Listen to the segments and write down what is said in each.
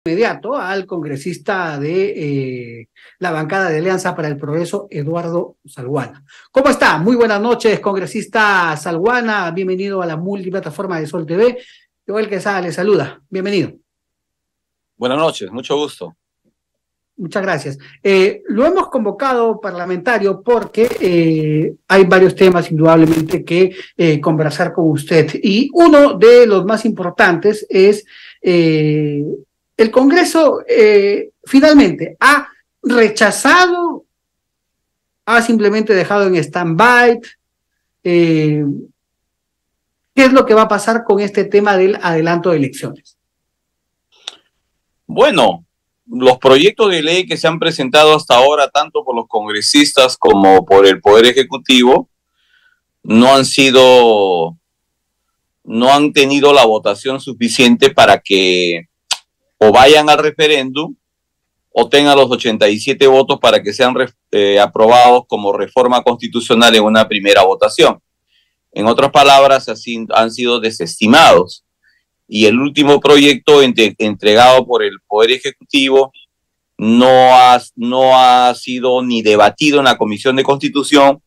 Inmediato al congresista de la bancada de Alianza para el Progreso, Eduardo Salguana. ¿Cómo está? Muy buenas noches, congresista Salguana. Bienvenido a la multiplataforma de Sol TV. Joel Quesada le saluda. Bienvenido. Buenas noches, mucho gusto. Muchas gracias. Lo hemos convocado parlamentario porque hay varios temas indudablemente que conversar con usted. Y uno de los más importantes es el Congreso finalmente ha rechazado, ha simplemente dejado en stand-by. ¿Qué es lo que va a pasar con este tema del adelanto de elecciones? Bueno, los proyectos de ley que se han presentado hasta ahora, tanto por los congresistas como por el Poder Ejecutivo, no han tenido la votación suficiente para que o vayan al referéndum o tengan los 87 votos para que sean aprobados como reforma constitucional en una primera votación. En otras palabras, así han sido desestimados. Y el último proyecto entregado por el Poder Ejecutivo no ha sido ni debatido en la Comisión de Constitución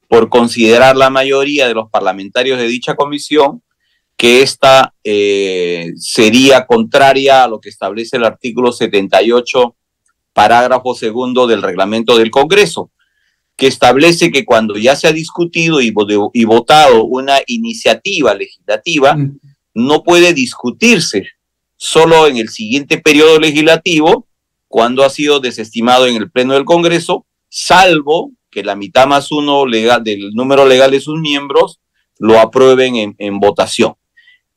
por considerar la mayoría de los parlamentarios de dicha comisión que esta sería contraria a lo que establece el artículo 78, parágrafo segundo del reglamento del Congreso, que establece que cuando ya se ha discutido y votado una iniciativa legislativa, no puede discutirse solo en el siguiente periodo legislativo, cuando ha sido desestimado en el Pleno del Congreso, salvo que la mitad más uno del número legal de sus miembros lo aprueben en votación.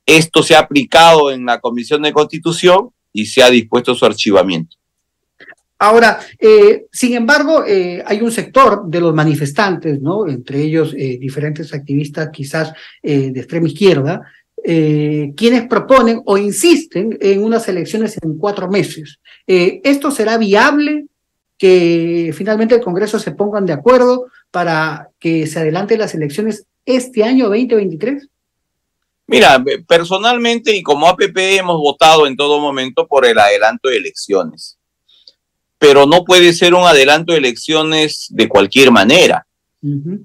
Esto se ha aplicado en la Comisión de Constitución y se ha dispuesto su archivamiento. Ahora, sin embargo, hay un sector de los manifestantes, ¿no? Entre ellos diferentes activistas quizás de extrema izquierda, quienes proponen o insisten en unas elecciones en 4 meses. ¿Esto será viable? ¿Que finalmente el Congreso se pongan de acuerdo para que se adelanten las elecciones este año 2023? Mira, personalmente y como APP hemos votado en todo momento por el adelanto de elecciones, pero no puede ser un adelanto de elecciones de cualquier manera.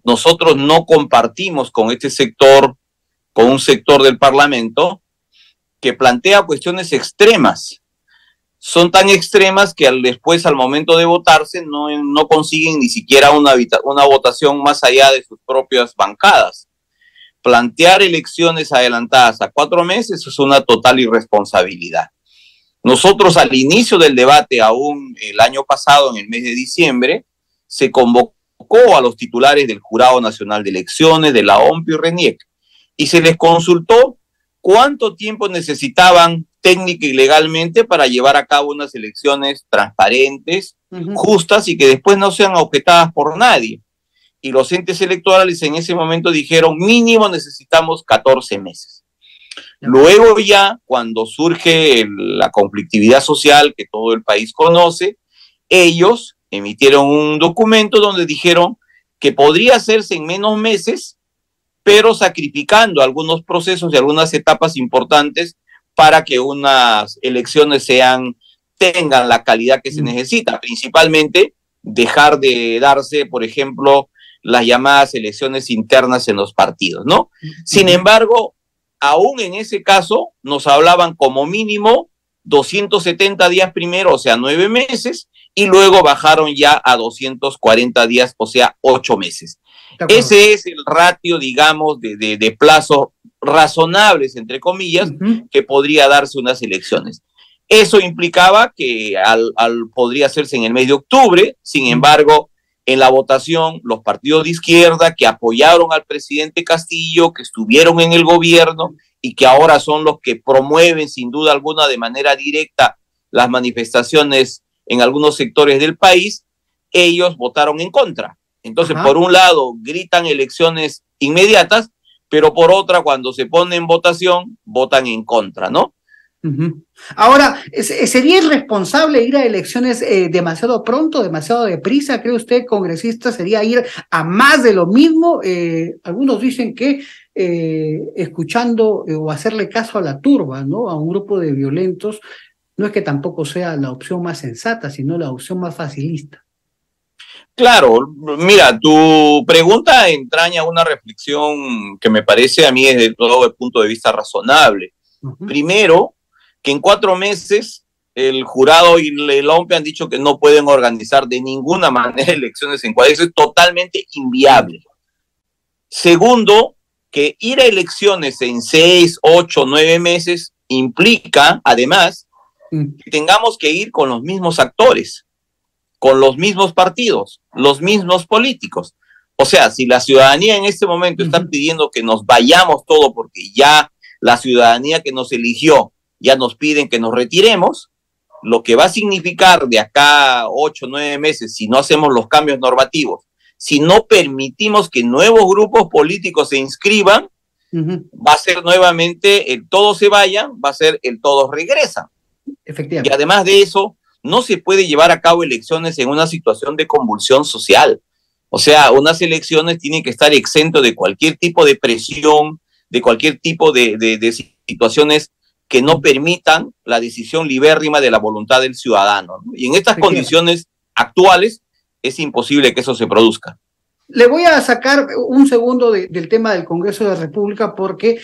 Nosotros no compartimos con este sector, con un sector del Parlamento que plantea cuestiones extremas. Son tan extremas que después, al momento de votarse, no consiguen ni siquiera una votación más allá de sus propias bancadas. Plantear elecciones adelantadas a 4 meses es una total irresponsabilidad. Nosotros al inicio del debate, aún el año pasado, en el mes de diciembre, se convocó a los titulares del Jurado Nacional de Elecciones, de la OMPI y RENIEC, y se les consultó cuánto tiempo necesitaban técnica y legalmente para llevar a cabo unas elecciones transparentes, justas y que después no sean objetadas por nadie. Y los entes electorales en ese momento dijeron mínimo necesitamos 14 meses. Luego ya, cuando surge la conflictividad social que todo el país conoce, ellos emitieron un documento donde dijeron que podría hacerse en menos meses, pero sacrificando algunos procesos y algunas etapas importantes para que unas elecciones tengan la calidad que se necesita, principalmente dejar de darse, por ejemplo, las llamadas elecciones internas en los partidos, ¿no? Sin embargo, aún en ese caso, nos hablaban como mínimo 270 días primero, o sea, 9 meses, y luego bajaron ya a 240 días, o sea, 8 meses. Ese es el ratio, digamos, de plazos razonables, entre comillas, que podría darse unas elecciones. Eso implicaba que podría hacerse en el mes de octubre, sin embargo, en la votación, los partidos de izquierda que apoyaron al presidente Castillo, que estuvieron en el gobierno y que ahora son los que promueven sin duda alguna de manera directa las manifestaciones en algunos sectores del país, ellos votaron en contra. Entonces, por un lado, gritan elecciones inmediatas, pero por otra, cuando se pone en votación, votan en contra, ¿no? Ahora, ¿sería irresponsable ir a elecciones demasiado pronto, demasiado deprisa? ¿Cree usted, congresista, sería ir a más de lo mismo? Algunos dicen que escuchando o hacerle caso a la turba, ¿no? A un grupo de violentos, no es que tampoco sea la opción más sensata, sino la opción más facilista. Claro, mira, tu pregunta entraña una reflexión que me parece a mí desde todo el punto de vista razonable. Primero, que en 4 meses el jurado y el OMPE han dicho que no pueden organizar de ninguna manera elecciones en Ecuador. Eso es totalmente inviable. Segundo, que ir a elecciones en 6, 8, 9 meses implica, además, que tengamos que ir con los mismos actores, con los mismos partidos, los mismos políticos. O sea, si la ciudadanía en este momento está pidiendo que nos vayamos todos porque ya la ciudadanía que nos eligió ya nos piden que nos retiremos, lo que va a significar de acá 8, 9 meses, si no hacemos los cambios normativos, si no permitimos que nuevos grupos políticos se inscriban, va a ser nuevamente el todos se vayan, va a ser el todos regresan. Efectivamente. Y además de eso, no se puede llevar a cabo elecciones en una situación de convulsión social. O sea, unas elecciones tienen que estar exentos de cualquier tipo de presión, de cualquier tipo de situaciones que no permitan la decisión libérrima de la voluntad del ciudadano, ¿no? Y en estas condiciones actuales es imposible que eso se produzca. Le voy a sacar un segundo del tema del Congreso de la República porque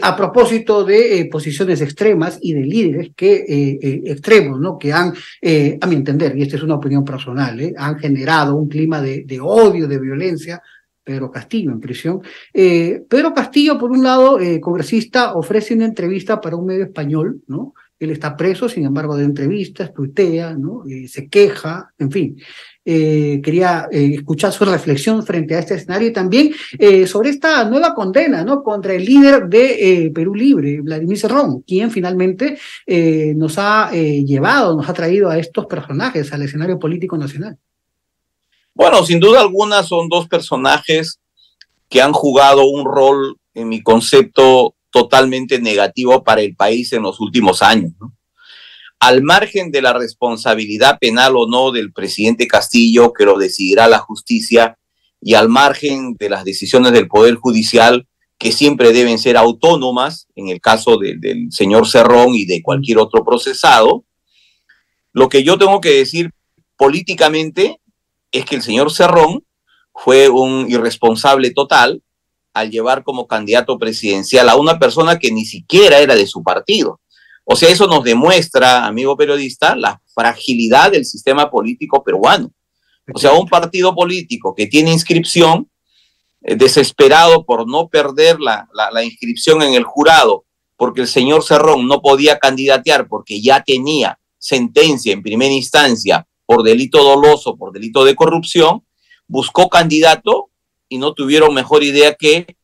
a propósito de posiciones extremas y de líderes extremos, ¿no? Que han, a mi entender, y esta es una opinión personal, han generado un clima de odio, de violencia. Pedro Castillo en prisión. Pedro Castillo, por un lado, congresista, ofrece una entrevista para un medio español, ¿no? Él está preso, sin embargo, de entrevistas, tuitea, ¿no? Se queja, en fin. Quería escuchar su reflexión frente a este escenario y también sobre esta nueva condena, ¿no? Contra el líder de Perú Libre, Vladimir Cerrón, quien finalmente nos ha traído a estos personajes al escenario político nacional. Bueno, sin duda alguna son dos personajes que han jugado un rol, en mi concepto, totalmente negativo para el país en los últimos años, ¿no? Al margen de la responsabilidad penal o no del presidente Castillo, que lo decidirá la justicia, y al margen de las decisiones del Poder Judicial, que siempre deben ser autónomas, en el caso del señor Cerrón y de cualquier otro procesado, lo que yo tengo que decir políticamente es que el señor Cerrón fue un irresponsable total al llevar como candidato presidencial a una persona que ni siquiera era de su partido. O sea, eso nos demuestra, amigo periodista, la fragilidad del sistema político peruano. O sea, un partido político que tiene inscripción, desesperado por no perder la inscripción en el jurado, porque el señor Cerrón no podía candidatear porque ya tenía sentencia en primera instancia por delito doloso, por delito de corrupción, buscó candidato y no tuvieron mejor idea que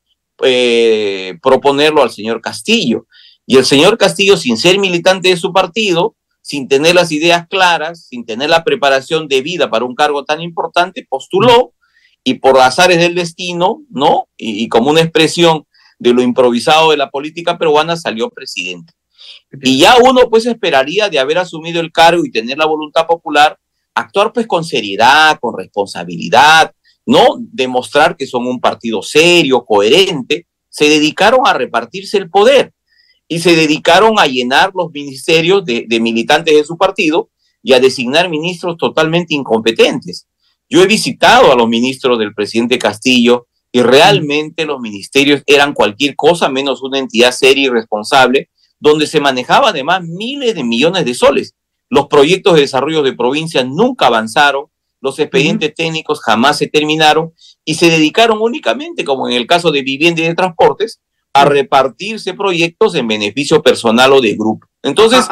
proponerlo al señor Castillo. Y el señor Castillo, sin ser militante de su partido, sin tener las ideas claras, sin tener la preparación debida para un cargo tan importante, postuló y por azares del destino, ¿no? Y como una expresión de lo improvisado de la política peruana, salió presidente. Y ya uno pues esperaría de haber asumido el cargo y tener la voluntad popular, actuar pues con seriedad, con responsabilidad, ¿no? Demostrar que son un partido serio, coherente. Se dedicaron a repartirse el poder y se dedicaron a llenar los ministerios de militantes de su partido y a designar ministros totalmente incompetentes. Yo he visitado a los ministros del presidente Castillo y realmente los ministerios eran cualquier cosa menos una entidad seria y responsable, donde se manejaban además miles de millones de soles. Los proyectos de desarrollo de provincias nunca avanzaron, los expedientes técnicos jamás se terminaron y se dedicaron únicamente, como en el caso de vivienda y de transportes, a repartirse proyectos en beneficio personal o de grupo. Entonces,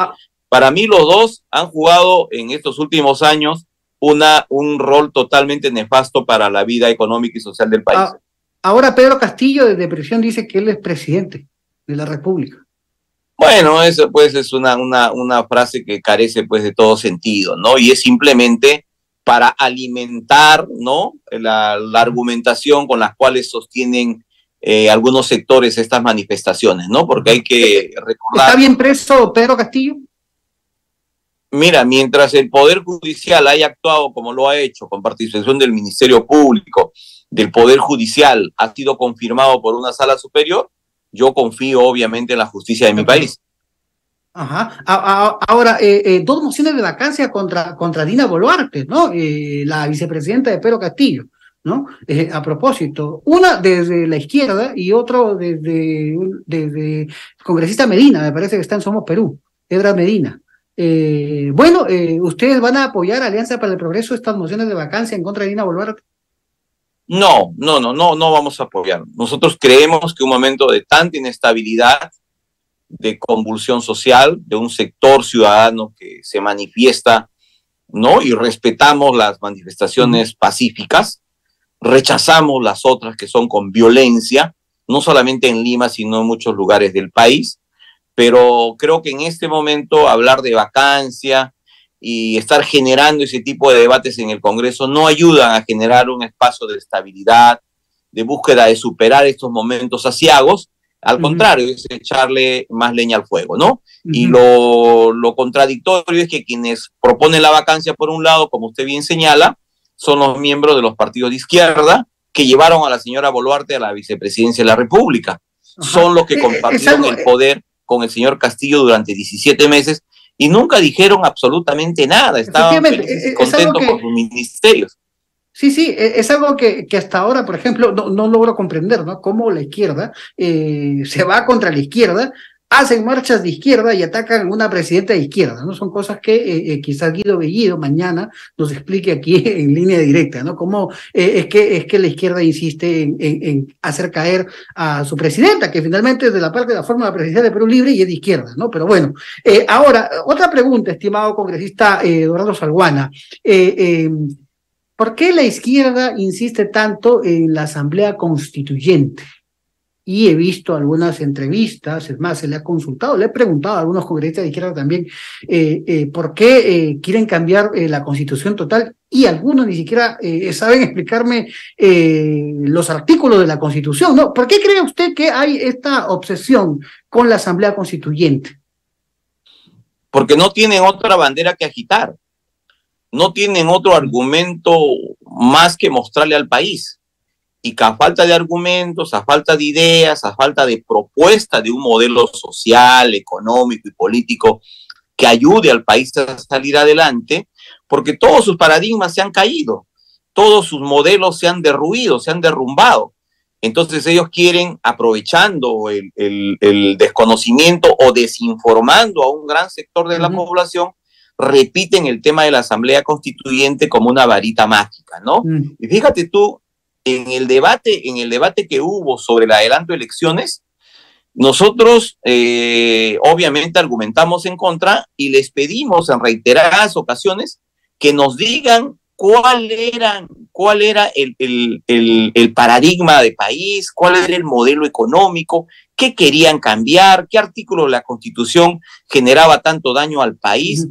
para mí los dos han jugado en estos últimos años un rol totalmente nefasto para la vida económica y social del país. Ahora Pedro Castillo desde prisión dice que él es presidente de la República. Bueno, eso pues es una frase que carece pues de todo sentido, ¿no? Y es simplemente para alimentar, ¿no? La argumentación con las cuales sostienen algunos sectores estas manifestaciones, ¿no? Porque hay que recordar... ¿Está bien preso Pedro Castillo? Mira, mientras el Poder Judicial haya actuado como lo ha hecho, con participación del Ministerio Público, del Poder Judicial, ha sido confirmado por una sala superior, yo confío obviamente en la justicia de mi país. Ajá. Ahora, dos mociones de vacancia contra Dina Boluarte, ¿no? La vicepresidenta de Pedro Castillo, ¿no? A propósito, una desde la izquierda y otro desde el congresista Medina, me parece que está en Somos Perú, Edras Medina. Bueno, ¿ustedes van a apoyar Alianza para el Progreso estas mociones de vacancia en contra de Dina Boluarte? No vamos a apoyar. Nosotros creemos que un momento de tanta inestabilidad, de convulsión social, de un sector ciudadano que se manifiesta, ¿no? Y respetamos las manifestaciones pacíficas, rechazamos las otras que son con violencia, no solamente en Lima, sino en muchos lugares del país, pero creo que en este momento hablar de vacancia y estar generando ese tipo de debates en el Congreso no ayudan a generar un espacio de estabilidad, de búsqueda de superar estos momentos aciagos. Al contrario, es echarle más leña al fuego, ¿no? Y lo contradictorio es que quienes proponen la vacancia por un lado, como usted bien señala, son los miembros de los partidos de izquierda que llevaron a la señora Boluarte a la vicepresidencia de la República. Son los que compartieron el poder con el señor Castillo durante 17 meses y nunca dijeron absolutamente nada. Estaban felices y contentos con sus ministerios. Sí, es algo que hasta ahora, por ejemplo, no logro comprender, ¿no? Cómo la izquierda se va contra la izquierda, hacen marchas de izquierda y atacan a una presidenta de izquierda, ¿no? Son cosas que quizás Guido Bellido mañana nos explique aquí en línea directa, ¿no? Cómo es que la izquierda insiste en hacer caer a su presidenta, que finalmente es de la parte de la fórmula presidencial de Perú Libre y es de izquierda, ¿no? Pero bueno, ahora, otra pregunta, estimado congresista Eduardo Salguana. ¿Por qué la izquierda insiste tanto en la Asamblea Constituyente? Y he visto algunas entrevistas, es más, se le ha consultado, le he preguntado a algunos congresistas de izquierda también por qué quieren cambiar la Constitución total, y algunos ni siquiera saben explicarme los artículos de la Constitución, ¿no? ¿Por qué cree usted que hay esta obsesión con la Asamblea Constituyente? Porque no tienen otra bandera que agitar. No tienen otro argumento más que mostrarle al país. Y que a falta de argumentos, a falta de ideas, a falta de propuesta de un modelo social, económico y político que ayude al país a salir adelante, porque todos sus paradigmas se han caído, todos sus modelos se han derruido, se han derrumbado. Entonces ellos quieren, aprovechando el desconocimiento o desinformando a un gran sector de la población, repiten el tema de la Asamblea Constituyente como una varita mágica, ¿no? Y fíjate tú, en el debate que hubo sobre el adelanto de elecciones, nosotros obviamente argumentamos en contra y les pedimos en reiteradas ocasiones que nos digan cuál era el paradigma de país, cuál era el modelo económico, qué querían cambiar, qué artículo de la Constitución generaba tanto daño al país.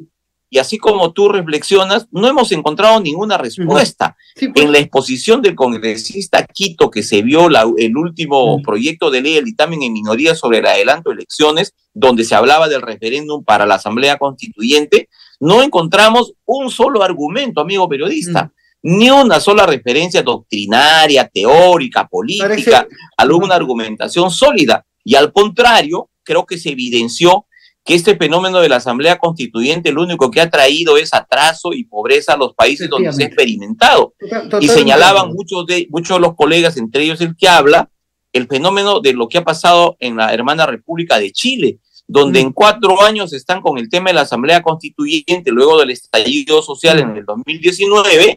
Y así como tú reflexionas, no hemos encontrado ninguna respuesta. Sí, pues. En la exposición del congresista Quito, que se vio el último proyecto de ley, el dictamen en minoría sobre el adelanto de elecciones, donde se hablaba del referéndum para la Asamblea Constituyente, no encontramos un solo argumento, amigo periodista, ni una sola referencia doctrinaria, teórica, política, alguna argumentación sólida. Y al contrario, creo que se evidenció que este fenómeno de la Asamblea Constituyente lo único que ha traído es atraso y pobreza a los países donde se ha experimentado. Y señalaban muchos de los colegas, entre ellos el que habla, el fenómeno de lo que ha pasado en la hermana República de Chile, donde en 4 años están con el tema de la Asamblea Constituyente, luego del estallido social en el 2019,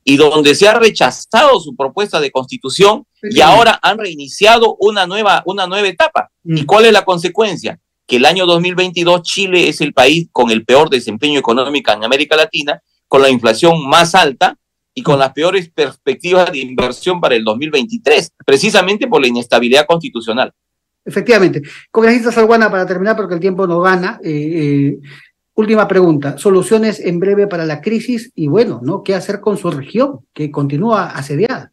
y donde se ha rechazado su propuesta de constitución y ahora han reiniciado una nueva etapa. ¿Y cuál es la consecuencia? Que el año 2022 Chile es el país con el peor desempeño económico en América Latina, con la inflación más alta y con las peores perspectivas de inversión para el 2023, precisamente por la inestabilidad constitucional. Efectivamente. Congresista Salguana, para terminar, porque el tiempo no gana, última pregunta, soluciones en breve para la crisis y bueno, ¿no? ¿Qué hacer con su región, que continúa asediada?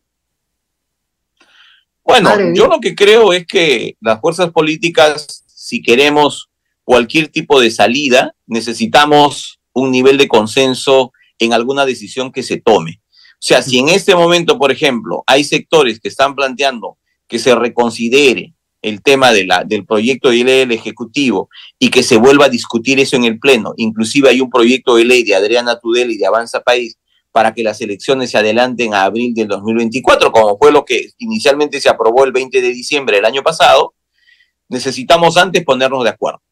Bueno, yo lo que creo es que las fuerzas políticas, si queremos cualquier tipo de salida, necesitamos un nivel de consenso en alguna decisión que se tome. O sea, si en este momento, por ejemplo, hay sectores que están planteando que se reconsidere el tema del proyecto de ley del Ejecutivo y que se vuelva a discutir eso en el Pleno. Inclusive hay un proyecto de ley de Adriana Tudela y de Avanza País para que las elecciones se adelanten a abril del 2024, como fue lo que inicialmente se aprobó el 20 de diciembre del año pasado. Necesitamos antes ponernos de acuerdo,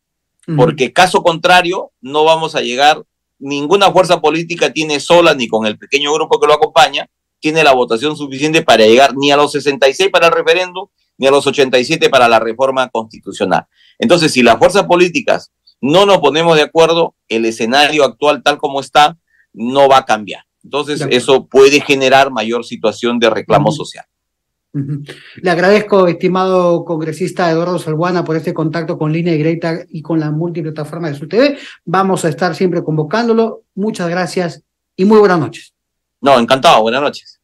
porque caso contrario no vamos a llegar, ninguna fuerza política tiene sola, ni con el pequeño grupo que lo acompaña, tiene la votación suficiente para llegar ni a los 66 para el referéndum, ni a los 87 para la reforma constitucional. Entonces, si las fuerzas políticas no nos ponemos de acuerdo, el escenario actual tal como está no va a cambiar. Entonces, eso puede generar mayor situación de reclamo social. Le agradezco, estimado congresista Eduardo Salbuana, por este contacto con Línea Directa y con la multiplataforma de su TV. Vamos a estar siempre convocándolo. Muchas gracias y muy buenas noches. No, encantado. Buenas noches.